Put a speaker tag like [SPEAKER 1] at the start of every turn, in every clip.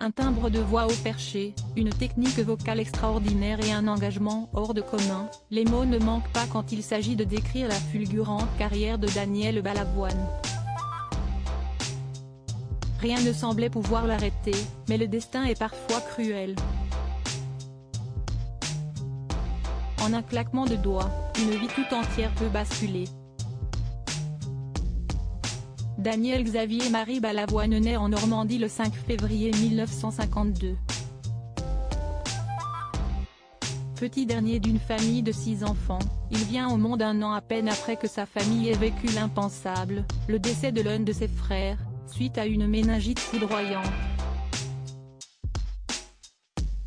[SPEAKER 1] Un timbre de voix haut perché, une technique vocale extraordinaire et un engagement hors de commun, les mots ne manquent pas quand il s'agit de décrire la fulgurante carrière de Daniel Balavoine. Rien ne semblait pouvoir l'arrêter, mais le destin est parfois cruel. En un claquement de doigts, une vie tout entière peut basculer. Daniel Xavier Marie Balavoine naît en Normandie le 5 février 1952. Petit dernier d'une famille de 6 enfants, il vient au monde un an à peine après que sa famille ait vécu l'impensable, le décès de l'un de ses frères, suite à une méningite foudroyante.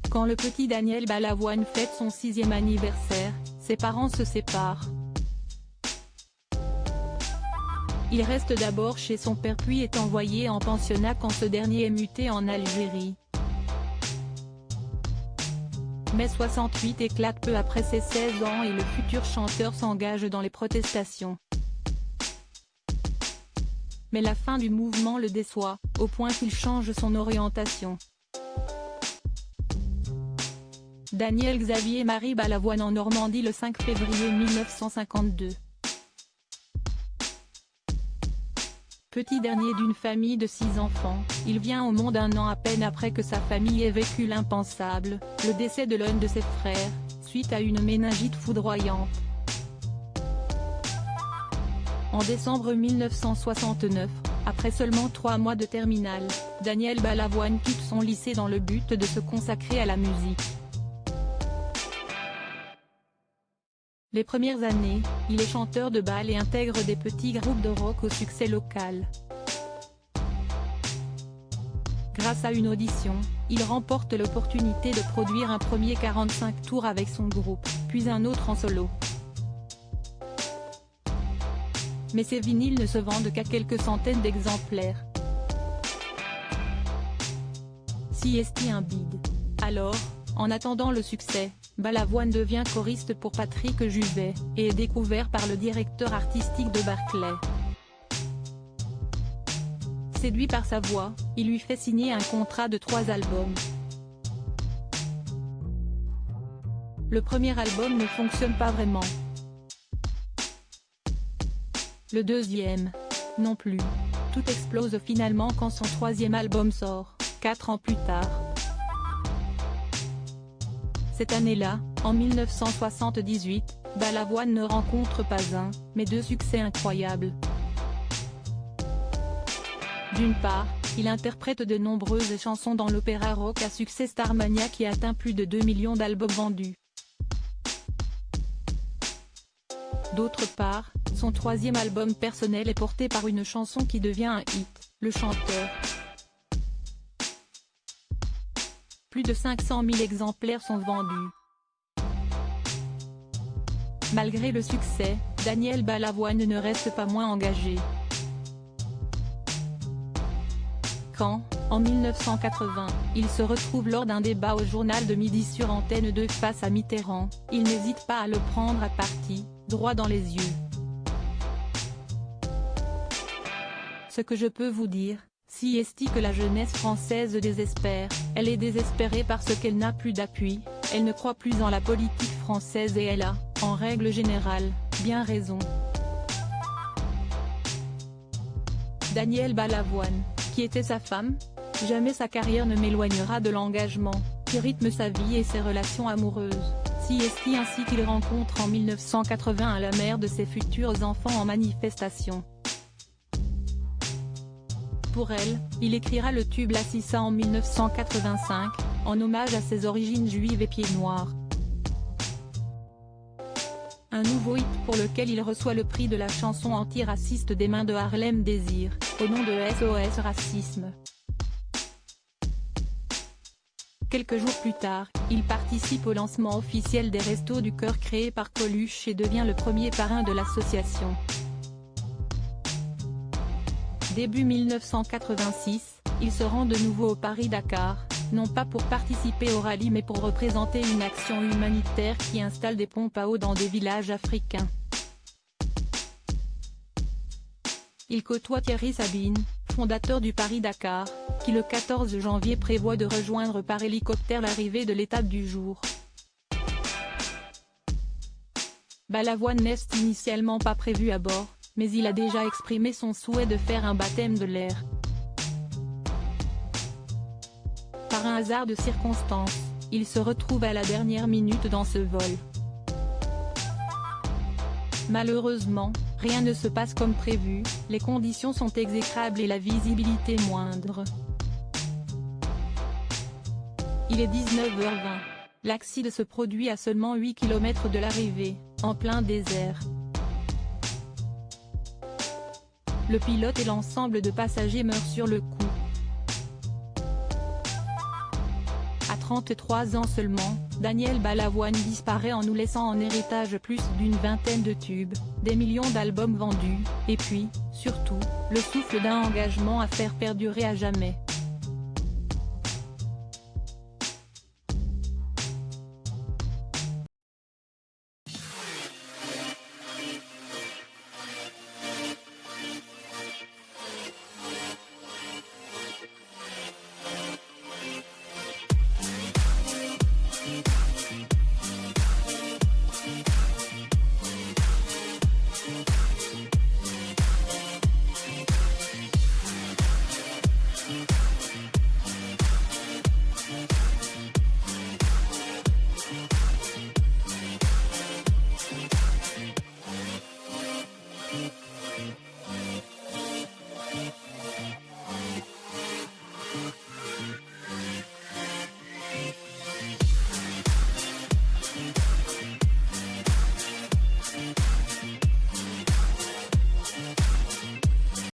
[SPEAKER 1] Quand le petit Daniel Balavoine fête son 6e anniversaire, ses parents se séparent. Il reste d'abord chez son père puis est envoyé en pensionnat quand ce dernier est muté en Algérie. Mai 68 éclate peu après ses 16 ans et le futur chanteur s'engage dans les protestations. Mais la fin du mouvement le déçoit, au point qu'il change son orientation. Daniel Xavier Marie Balavoine en Normandie le 5 février 1952. Petit dernier d'une famille de 6 enfants, il vient au monde un an à peine après que sa famille ait vécu l'impensable, le décès de l'un de ses frères, suite à une méningite foudroyante. En décembre 1969, après seulement 3 mois de terminale, Daniel Balavoine quitte son lycée dans le but de se consacrer à la musique. Les premières années, il est chanteur de bal et intègre des petits groupes de rock au succès local. Grâce à une audition, il remporte l'opportunité de produire un premier 45 tours avec son groupe, puis un autre en solo. Mais ces vinyles ne se vendent qu'à quelques centaines d'exemplaires. Si est un bide. Alors, en attendant le succès, Balavoine devient choriste pour Patrick Juvet, et est découvert par le directeur artistique de Barclay. Séduit par sa voix, il lui fait signer un contrat de 3 albums. Le premier album ne fonctionne pas vraiment. Le deuxième, non plus. Tout explose finalement quand son 3e album sort, 4 ans plus tard. Cette année-là, en 1978, Balavoine ne rencontre pas un, mais 2 succès incroyables. D'une part, il interprète de nombreuses chansons dans l'opéra rock à succès Starmania qui atteint plus de 2 millions d'albums vendus. D'autre part, son 3e album personnel est porté par une chanson qui devient un hit, Le Chanteur. Plus de 500 000 exemplaires sont vendus. Malgré le succès, Daniel Balavoine ne reste pas moins engagé. Quand, en 1980, il se retrouve lors d'un débat au journal de midi sur Antenne 2 face à Mitterrand, il n'hésite pas à le prendre à partie, droit dans les yeux. Ce que je peux vous dire, si est que la jeunesse française désespère, elle est désespérée parce qu'elle n'a plus d'appui, elle ne croit plus en la politique française et elle a, en règle générale, bien raison. Daniel Balavoine, qui était sa femme? Jamais sa carrière ne m'éloignera de l'engagement, qui rythme sa vie et ses relations amoureuses. Si est ainsi qu'il rencontre en 1980 la mère de ses futurs enfants en manifestation. Pour elle, il écrira le tube La Sissa en 1985, en hommage à ses origines juives et pieds noirs. Un nouveau hit pour lequel il reçoit le prix de la chanson antiraciste des mains de Harlem Désir, au nom de SOS Racisme. Quelques jours plus tard, il participe au lancement officiel des Restos du Cœur créé par Coluche et devient le premier parrain de l'association. Début 1986, il se rend de nouveau au Paris-Dakar, non pas pour participer au rallye mais pour représenter une action humanitaire qui installe des pompes à eau dans des villages africains. Il côtoie Thierry Sabine, fondateur du Paris-Dakar, qui le 14 janvier prévoit de rejoindre par hélicoptère l'arrivée de l'étape du jour. Balavoine n'est initialement pas prévu à bord, mais il a déjà exprimé son souhait de faire un baptême de l'air. Par un hasard de circonstances, il se retrouve à la dernière minute dans ce vol. Malheureusement, rien ne se passe comme prévu, les conditions sont exécrables et la visibilité moindre. Il est 19h20. L'accident se produit à seulement 8 km de l'arrivée, en plein désert. Le pilote et l'ensemble de passagers meurent sur le coup. À 33 ans seulement, Daniel Balavoine disparaît en nous laissant en héritage plus d'une vingtaine de tubes, des millions d'albums vendus, et puis, surtout, le souffle d'un engagement à faire perdurer à jamais.